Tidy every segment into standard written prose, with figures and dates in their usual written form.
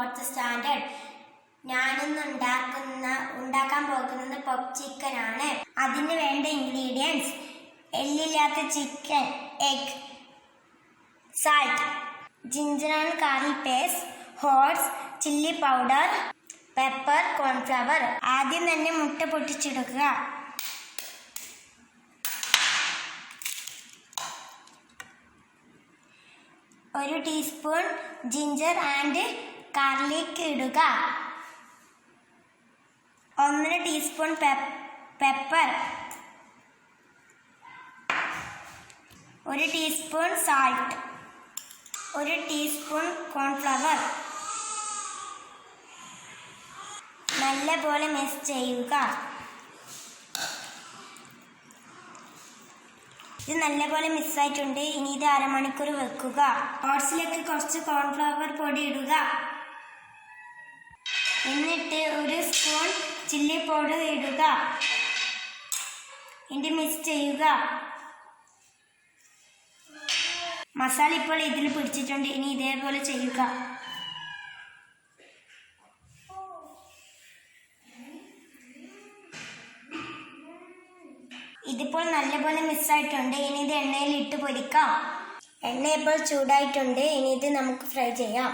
4th standard. ഞാനിന്ന് ഉണ്ടാക്കാൻ പോകുന്നത് പോപ്പ് ചിക്കൻ ആണ്. അതിന് വേണ്ട ഇൻഗ്രീഡിയൻസ്: എല്ലില്ലാത്ത chicken, egg, salt, ginger and garlic paste, ഹോൾസ്, ചില്ലി പൗഡർ, പെപ്പർ, കോൺഫ്ലവർ. ആദ്യം തന്നെ മുട്ട പൊട്ടിച്ചെടുക്കുക. ഒരു ടീസ്പൂൺ ജിഞ്ചർ ആൻഡ് ഗാർലിക് ഇടുക. 1 teaspoon pepper, 1 teaspoon salt, 1 teaspoon cornflour. നല്ലപോലെ മിക്സ് ചെയ്യുക. ഇത് നല്ലപോലെ മിക്സ് ആയിട്ടുണ്ട്. ഇനി ഇത് അരമണിക്കൂർ വെക്കുക. ഓട്സിലേക്ക് കുറച്ച് കോൺഫ്ലവർ പൊടി ഇടുക. എന്നിട്ട് 1 സ്പൂൺ ചില്ലി പൗഡർ ഇടുക. എന്നിട്ട് മിക്സ് ചെയ്യുക. മസാല ഇപ്പോൾ ഇതിൽ പിടിച്ചിട്ടുണ്ട്. ഇനി ഇതേപോലെ ചെയ്യുക. ഇതിപ്പോൾ നല്ലപോലെ മിക്സ് ആയിട്ടുണ്ട്. ഇനി ഇത് എണ്ണയിൽ ഇട്ട് പൊരിക്കാം. എണ്ണ ഇപ്പോൾ ചൂടായിട്ടുണ്ട്. ഇനി ഇത് നമുക്ക് ഫ്രൈ ചെയ്യാം.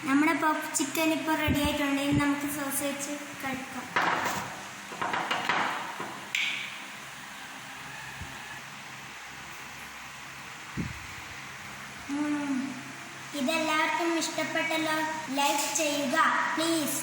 നമ്മുടെ പോപ്പ് ചിക്കൻ ഇപ്പോൾ റെഡി ആയിട്ടുണ്ട്. ഇനി നമുക്ക് സോസ് വെച്ച് കഴിക്കാം. ഇതെല്ലാവർക്കും ഇഷ്ടപ്പെട്ടല്ലോ. ലൈക്ക് ചെയ്യുക പ്ലീസ്.